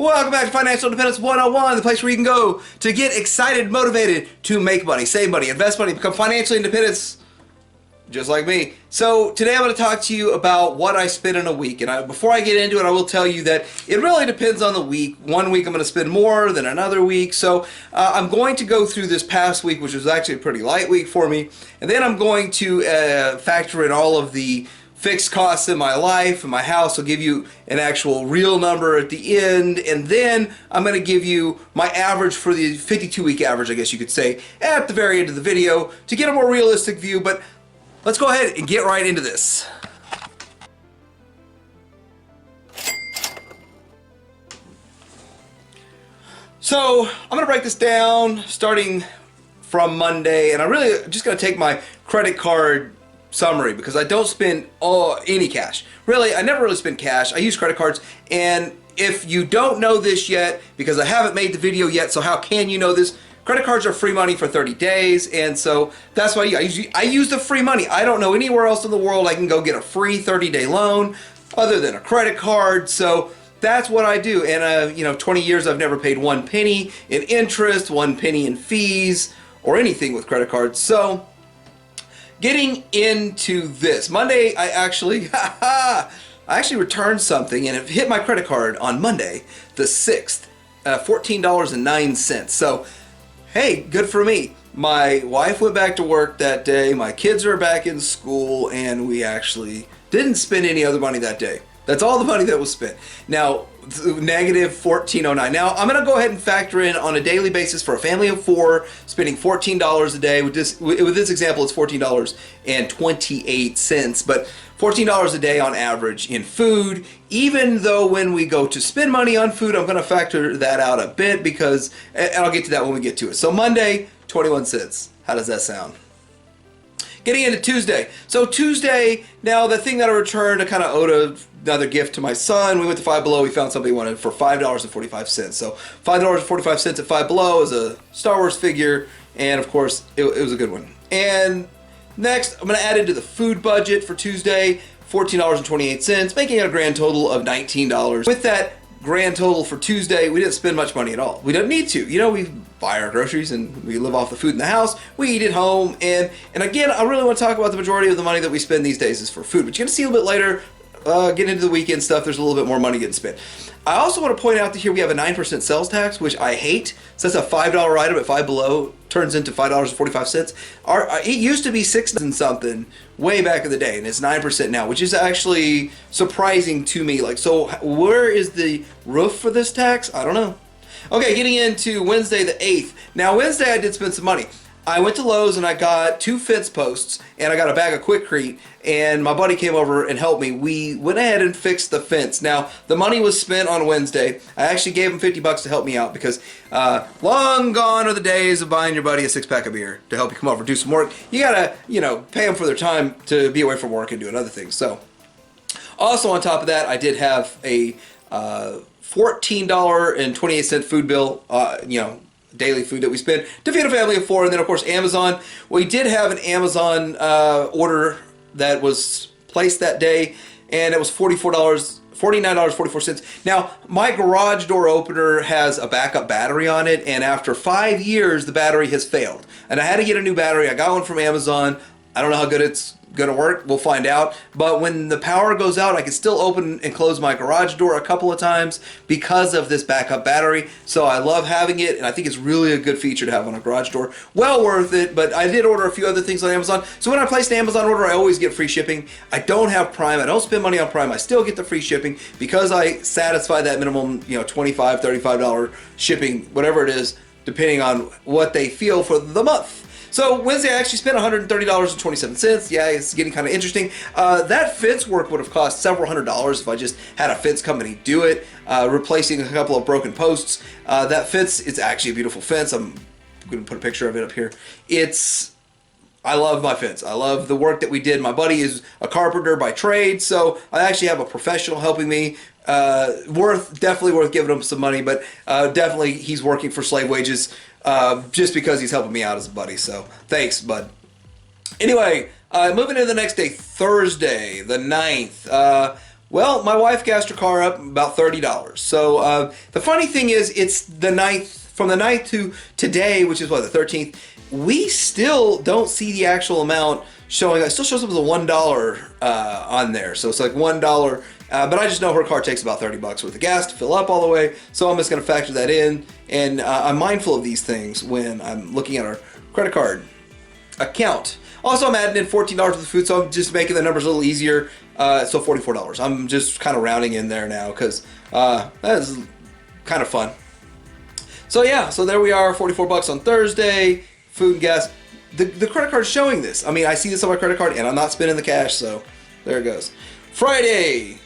Welcome back to Financial Independence 101, the place where you can go to get excited, motivated to make money, save money, invest money, become financially independent, just like me. So today I'm going to talk to you about what I spend in a week. And before I get into it, I will tell you that it really depends on the week. One week I'm going to spend more than another week. So I'm going to go through this past week, which was actually a pretty light week for me. And then I'm going to factor in all of the fixed costs in my life and my house. Will give you an actual real number at the end, and then I'm going to give you my average for the 52-week average, I guess you could say, at the very end of the video to get a more realistic view. But let's go ahead and get right into this. So I'm going to break this down starting from Monday, and I'm really just going to take my credit card summary because I don't spend any cash. Really, I never really spend cash. I use credit cards, and if you don't know this yet, because I haven't made the video yet, so how can you know this? Credit cards are free money for 30 days, and so that's why I use the free money. I don't know anywhere else in the world I can go get a free 30-day loan other than a credit card. So that's what I do. And 20 years I've never paid 1 penny in interest, 1 penny in fees, or anything with credit cards. So getting into this, Monday I actually returned something, and it hit my credit card on Monday the 6th, $14.09. So hey, good for me. My wife went back to work that day, my kids are back in school, and we actually didn't spend any other money that day. That's all the money that was spent. Now, negative $14.09. Now, I'm going to go ahead and factor in on a daily basis for a family of 4, spending $14 a day. With this example, it's $14.28, but $14 a day on average in food. Even though when we go to spend money on food, I'm going to factor that out a bit because, and I'll get to that when we get to it. So Monday, 21 cents. How does that sound? Getting into Tuesday. So Tuesday, now the thing that I returned, I kind of owed another gift to my son. We went to Five Below. We found something he wanted for $5.45. So $5.45 at Five Below is a Star Wars figure, and of course, it was a good one. And next, I'm going to add into the food budget for Tuesday, $14.28, making it a grand total of $19. With that grand total for Tuesday, we didn't spend much money at all. We don't need to. You know, we buy our groceries and we live off the food in the house. We eat at home. And again, I really want to talk about the majority of the money that we spend these days is for food. But you're going to see a little bit later, getting into the weekend stuff, there's a little bit more money getting spent. I also want to point out that here we have a 9% sales tax, which I hate. So that's a $5 item at Five Below, turns into $5.45. It used to be $6 and something way back in the day, and it's 9% now, which is actually surprising to me. Like, so where is the roof for this tax? I don't know. Okay, getting into Wednesday the 8th. Now, Wednesday I did spend some money. I went to Lowe's and I got 2 fence posts and I got a bag of Quikrete, and my buddy came over and helped me. We went ahead and fixed the fence. Now, the money was spent on Wednesday. I actually gave him $50 to help me out because long gone are the days of buying your buddy a 6-pack of beer to help you come over and do some work. You gotta, pay them for their time to be away from work and doing other things. So, also on top of that, I did have a $14.28 food bill, daily food that we spend to feed a family of 4. And then of course Amazon. We did have an Amazon order that was placed that day, and it was $49.44. Now, my garage door opener has a backup battery on it, and after 5 years the battery has failed, and I had to get a new battery. I got one from Amazon. I don't know how good it's gonna work. We'll find out. But when the power goes out, I can still open and close my garage door a couple of times because of this backup battery. So I love having it, and I think it's really a good feature to have on a garage door. Well worth it. But I did order a few other things on Amazon. So when I place an Amazon order, I always get free shipping. I don't have Prime. I don't spend money on Prime. I still get the free shipping because I satisfy that minimum, $25, $35 shipping, whatever it is, depending on what they feel for the month. So Wednesday I actually spent $130.27. Yeah, it's getting kind of interesting. That fence work would have cost several $100s if I just had a fence company do it, replacing a couple of broken posts. That fence is actually a beautiful fence. I'm going to put a picture of it up here. I love my fence. I love the work that we did. My buddy is a carpenter by trade, so I actually have a professional helping me. Definitely worth giving him some money, but definitely he's working for slave wages just because he's helping me out as a buddy. So thanks, bud. Anyway, moving into the next day, Thursday, the 9th. Well, my wife gassed her car up about $30. So the funny thing is, it's the 9th, from the 9th to today, which is what, the 13th, we still don't see the actual amount showing. It still shows up as a $1 on there. So it's like $1. But I just know her car takes about $30 worth of gas to fill up all the way. So I'm just going to factor that in. And I'm mindful of these things when I'm looking at our credit card account. Also, I'm adding in $14 worth of food, so I'm just making the numbers a little easier. So $44. I'm just kind of rounding in there now because that is kind of fun. So yeah, so there we are, $44 on Thursday, food and gas. The credit card's showing this. I mean, I see this on my credit card, and I'm not spending the cash, so there it goes. Friday.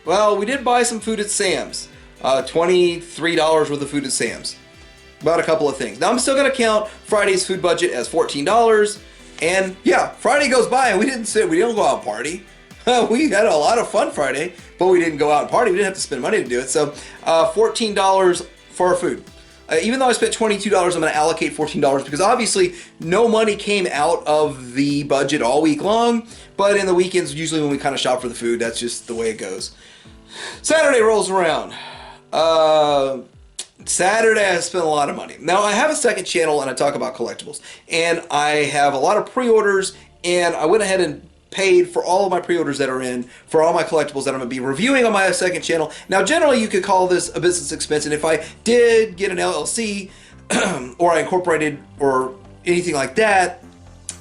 Well, we did buy some food at Sam's. $23 worth of food at Sam's. About a couple of things. Now, I'm still going to count Friday's food budget as $14. And yeah, Friday goes by, and we didn't go out and party. We had a lot of fun Friday, but we didn't go out and party. We didn't have to spend money to do it. So $14 for our food. Even though I spent $22, I'm going to allocate $14 because obviously no money came out of the budget all week long. But in the weekends, usually when we kind of shop for the food, that's just the way it goes. Saturday rolls around. Saturday, I spent a lot of money. Now, I have a second channel and I talk about collectibles. And I have a lot of pre-orders, and I went ahead and paid for all of my pre-orders that are in, for all my collectibles that I'm going to be reviewing on my second channel. Now, generally, you could call this a business expense, and if I did get an LLC, or I incorporated, or anything like that,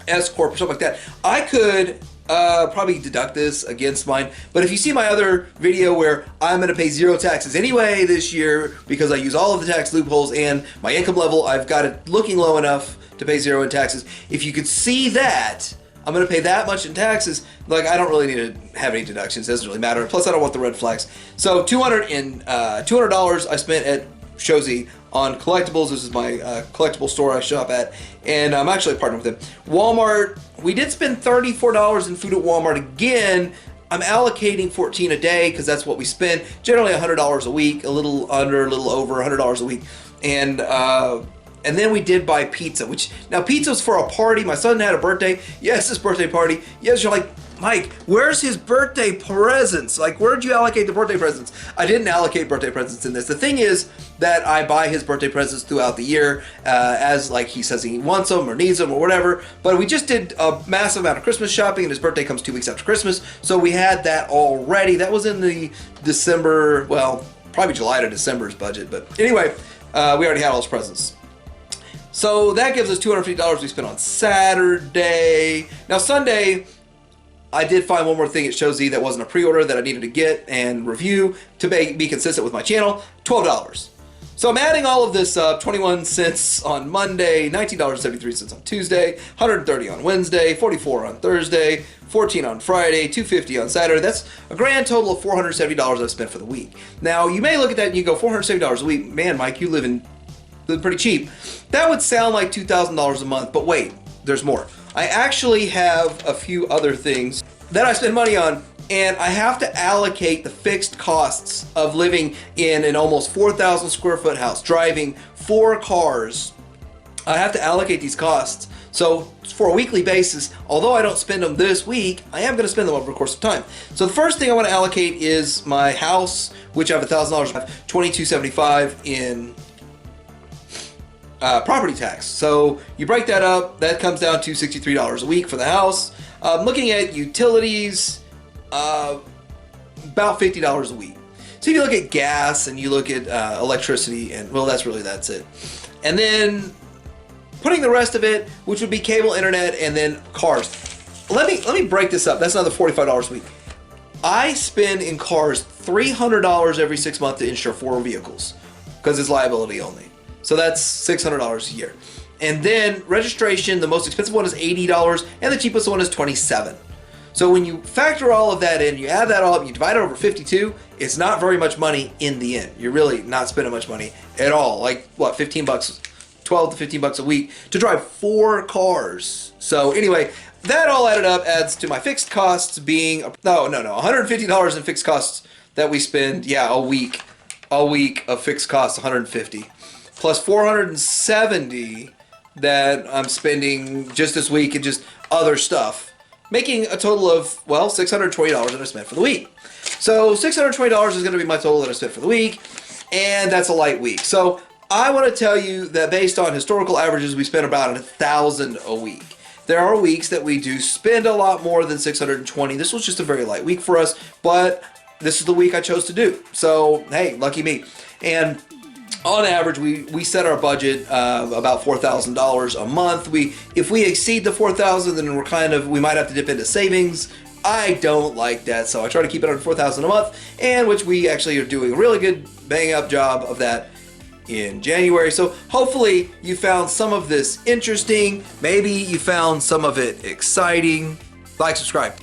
S-Corp or something like that, I could probably deduct this against mine. But if you see my other video where I'm going to pay 0 taxes anyway this year because I use all of the tax loopholes and my income level, I've got it looking low enough to pay 0 in taxes. If you could see that, I'm going to pay that much in taxes. Like, I don't really need to have any deductions. It doesn't really matter. Plus, I don't want the red flags. So $200 I spent at Shozy on collectibles. This is my collectible store I shop at, and I'm actually partnered with them. Walmart, we did spend $34 in food at Walmart again. I'm allocating $14 a day because that's what we spend. Generally $100 a week, a little under, a little over $100 a week, and then we did buy pizza, which, now pizza's for a party. My son had a birthday. Yes, his birthday party. Yes, you're like, Mike, where's his birthday presents? Like, where'd you allocate the birthday presents? I didn't allocate birthday presents in this. The thing is that I buy his birthday presents throughout the year as, like, he says he wants them or needs them or whatever. But we just did a massive amount of Christmas shopping, and his birthday comes 2 weeks after Christmas. So we had that already. That was in the December, well, probably July to December's budget. But anyway, we already had all his presents. So that gives us $250 we spent on Saturday. Now Sunday, I did find one more thing at Shozy that wasn't a pre-order that I needed to get and review to be consistent with my channel, $12. So I'm adding all of this up, 21 cents on Monday, $19.73 on Tuesday, $130 on Wednesday, $44 on Thursday, $14 on Friday, $250 on Saturday. That's a grand total of $470 I've spent for the week. Now, you may look at that and you go, $470 a week, man, Mike, you live pretty cheap. That would sound like $2,000 a month, but wait, there's more. I actually have a few other things that I spend money on, and I have to allocate the fixed costs of living in an almost 4,000 square foot house, driving 4 cars. I have to allocate these costs. So for a weekly basis, although I don't spend them this week, I am going to spend them over the course of time. So the first thing I want to allocate is my house, which I have $1,000, $2,275 in property tax. So you break that up, that comes down to $63 a week for the house. Looking at utilities, about $50 a week. So if you look at gas and you look at electricity, and well, that's it. And then putting the rest of it, which would be cable, internet, and then cars. Let me break this up. That's another $45 a week. I spend in cars $300 every 6 months to insure 4 vehicles because it's liability only. So that's $600 a year. And then registration, the most expensive one is $80 and the cheapest one is $27. So when you factor all of that in, you add that all up, you divide it over 52, it's not very much money in the end. You're really not spending much money at all. Like what, 15 bucks, 12 to 15 bucks a week to drive 4 cars. So anyway, that all added up adds to my fixed costs being, $150 in fixed costs that we spend, a week of fixed costs, $150. Plus $470 that I'm spending just this week and just other stuff. making a total of, well, $620 that I spent for the week. So $620 is going to be my total that I spent for the week, and that's a light week. So I want to tell you that based on historical averages, we spend about $1,000 a week. There are weeks that we do spend a lot more than 620. This was just a very light week for us, but this is the week I chose to do. So, hey, lucky me. And on average, we set our budget about $4,000 a month. If we exceed the $4,000, then we might have to dip into savings. I don't like that, so I try to keep it under $4,000 a month, and which we actually are doing a really good bang up job of that in January. So hopefully you found some of this interesting. Maybe you found some of it exciting. Like, subscribe.